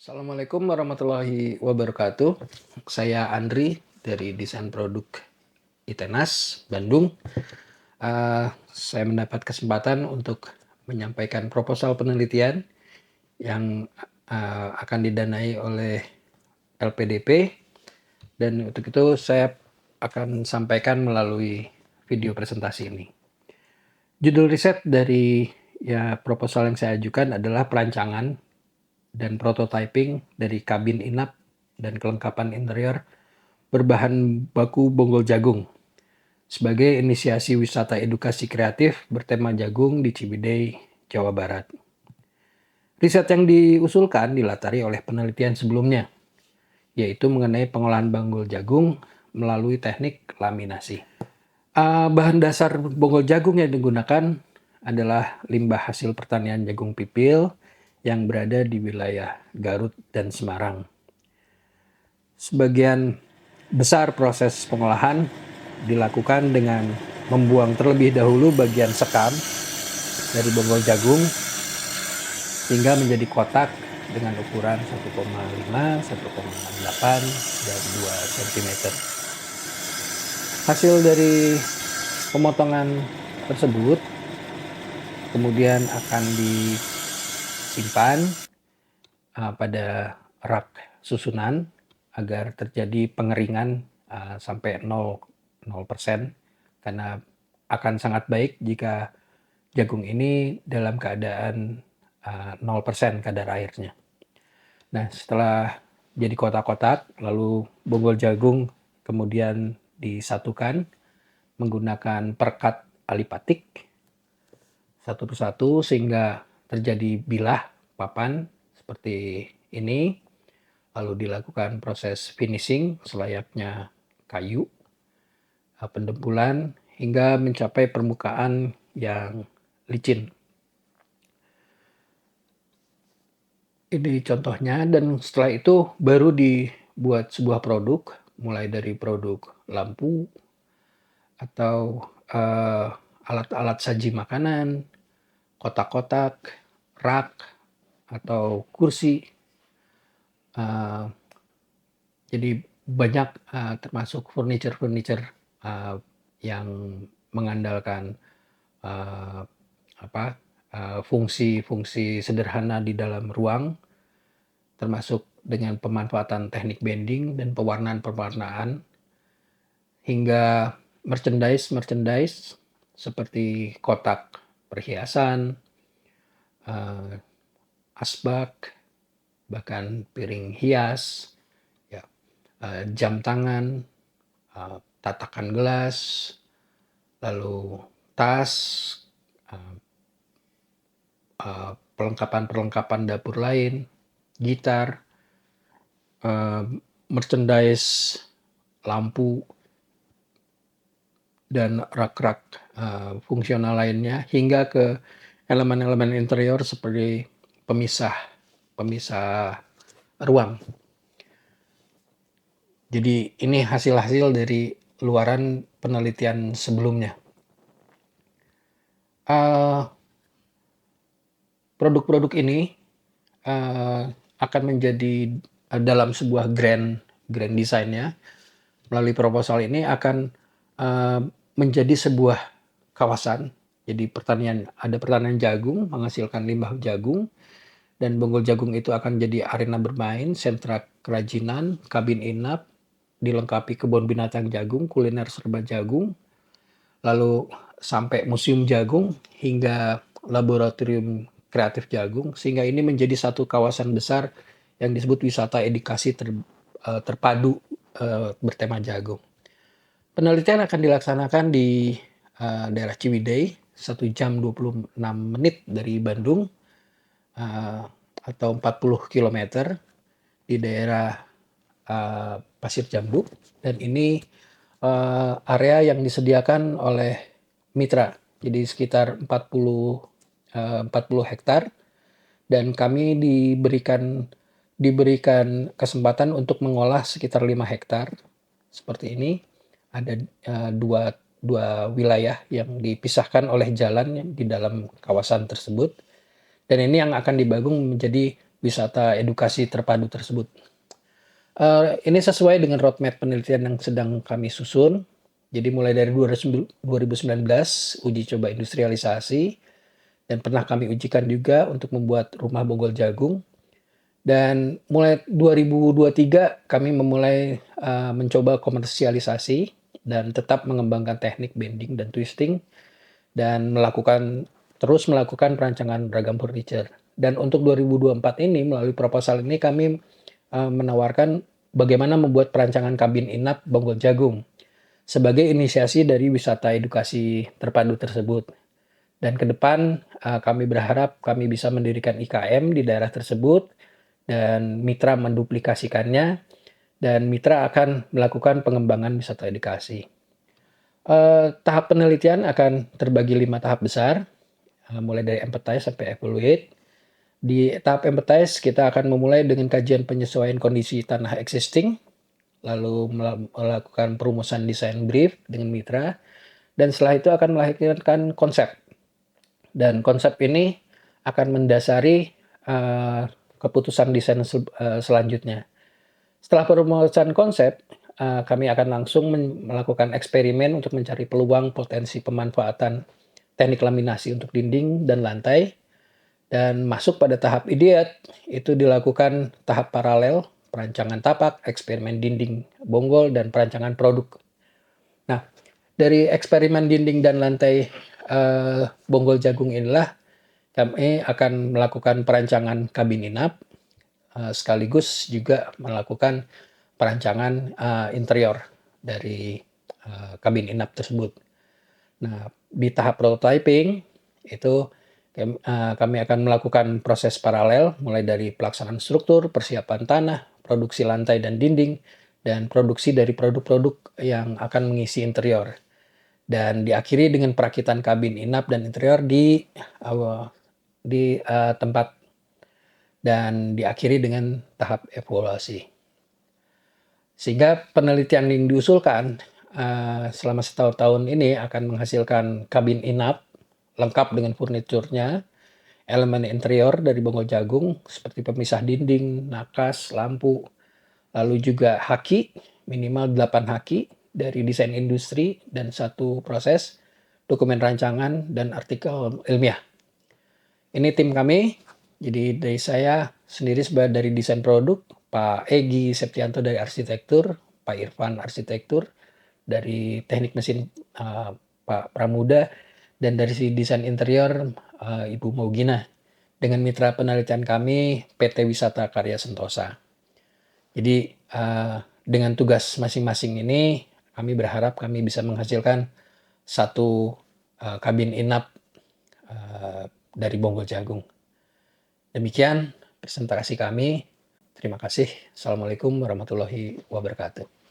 Assalamualaikum warahmatullahi wabarakatuh. Saya Andri dari Desain Produk ITENAS, Bandung. Saya mendapat kesempatan untuk menyampaikan proposal penelitian yang akan didanai oleh LPDP, dan untuk itu saya akan sampaikan melalui video presentasi ini. Judul riset dari proposal yang saya ajukan adalah perancangan dan prototyping dari kabin inap dan kelengkapan interior berbahan baku bonggol jagung sebagai inisiasi wisata edukasi kreatif bertema jagung di Ciwidey, Jawa Barat. Riset yang diusulkan dilatari oleh penelitian sebelumnya, yaitu mengenai pengolahan bonggol jagung melalui teknik laminasi. Bahan dasar bonggol jagung yang digunakan adalah limbah hasil pertanian jagung pipil yang berada di wilayah Garut dan Semarang. Sebagian besar proses pengolahan dilakukan dengan membuang terlebih dahulu bagian sekam dari bonggol jagung hingga menjadi kotak dengan ukuran 1,5, 1,8, dan 2 cm. Hasil dari pemotongan tersebut kemudian akan disimpan pada rak susunan agar terjadi pengeringan sampai 0%, karena akan sangat baik jika jagung ini dalam keadaan 0% kadar airnya. Nah, setelah jadi kotak-kotak, lalu bonggol jagung kemudian disatukan menggunakan perekat alipatik satu persatu sehingga terjadi bilah papan seperti ini. Lalu dilakukan proses finishing selayaknya kayu, pendempulan hingga mencapai permukaan yang licin. Ini contohnya, dan setelah itu baru dibuat sebuah produk, mulai dari produk lampu atau alat-alat saji makanan, kotak-kotak, rak, atau kursi. Jadi banyak termasuk furniture yang mengandalkan fungsi-fungsi sederhana di dalam ruang, termasuk dengan pemanfaatan teknik bending dan pewarnaan hingga merchandise seperti kotak perhiasan, asbak, bahkan piring hias, jam tangan, tatakan gelas, lalu tas, perlengkapan dapur lain, gitar, merchandise, lampu, dan rak-rak fungsional lainnya, hingga ke elemen-elemen interior seperti pemisah ruang. Jadi ini hasil-hasil dari luaran penelitian sebelumnya. Produk-produk ini akan menjadi dalam sebuah grand design-nya, melalui proposal ini akan menjadi sebuah kawasan. Jadi ada pertanian jagung menghasilkan limbah jagung, dan bonggol jagung itu akan jadi arena bermain, sentra kerajinan, kabin inap, dilengkapi kebun binatang jagung, kuliner serba jagung, lalu sampai museum jagung hingga laboratorium kreatif jagung, sehingga ini menjadi satu kawasan besar yang disebut wisata edukasi terpadu bertema jagung. Penelitian akan dilaksanakan di daerah Ciwidey, 1 jam 26 menit dari Bandung, atau 40 km di daerah Pasir Jambu, dan ini area yang disediakan oleh mitra, jadi sekitar 40 hektar, dan kami diberikan kesempatan untuk mengolah sekitar 5 hektar seperti ini. Ada dua wilayah yang dipisahkan oleh jalan di dalam kawasan tersebut, dan ini yang akan dibangun menjadi wisata edukasi terpadu tersebut. Ini sesuai dengan roadmap penelitian yang sedang kami susun. Jadi mulai dari 2019 uji coba industrialisasi, dan pernah kami ujikan juga untuk membuat rumah bonggol jagung. Dan mulai 2023 kami memulai mencoba komersialisasi dan tetap mengembangkan teknik bending dan twisting, dan terus melakukan perancangan beragam furniture. Dan untuk 2024 ini, melalui proposal ini kami menawarkan bagaimana membuat perancangan kabin inap bonggol jagung sebagai inisiasi dari wisata edukasi terpadu tersebut. Dan ke depan kami berharap kami bisa mendirikan IKM di daerah tersebut, dan mitra menduplikasikannya, dan mitra akan melakukan pengembangan wisata edukasi. Tahap penelitian akan terbagi 5 tahap besar, mulai dari empathize sampai evaluate. Di tahap empathize kita akan memulai dengan kajian penyesuaian kondisi tanah existing, lalu melakukan perumusan desain brief dengan mitra, dan setelah itu akan melahirkan konsep. Dan konsep ini akan mendasari keputusan desain selanjutnya. Setelah perumusan konsep, kami akan langsung melakukan eksperimen untuk mencari peluang potensi pemanfaatan teknik laminasi untuk dinding dan lantai. Dan masuk pada tahap ideat, itu dilakukan tahap paralel, perancangan tapak, eksperimen dinding bonggol, dan perancangan produk. Nah, dari eksperimen dinding dan lantai bonggol jagung inilah kami akan melakukan perancangan kabin inap, sekaligus juga melakukan perancangan interior dari kabin inap tersebut. Nah, di tahap prototyping itu kami akan melakukan proses paralel, mulai dari pelaksanaan struktur, persiapan tanah, produksi lantai dan dinding, dan produksi dari produk-produk yang akan mengisi interior. Dan diakhiri dengan perakitan kabin inap dan interior di tempat, dan diakhiri dengan tahap evaluasi. Sehingga penelitian yang diusulkan selama setahun tahun ini akan menghasilkan kabin inap lengkap dengan furniturnya, elemen interior dari bonggol jagung seperti pemisah dinding, nakas, lampu, lalu juga haki, minimal 8 haki dari desain industri dan 1 proses, dokumen rancangan, dan artikel ilmiah. Ini tim kami, jadi dari saya sendiri sebagai dari desain produk, Pak Egi Septianto dari arsitektur, Pak Irfan arsitektur, dari teknik mesin Pak Pramuda, dan dari si desain interior Ibu Maugina, dengan mitra penelitian kami PT Wisata Karya Sentosa. Jadi dengan tugas masing-masing ini kami berharap kami bisa menghasilkan satu kabin inap dari bonggol jagung. Demikian presentasi kami. Terima kasih. Assalamualaikum warahmatullahi wabarakatuh.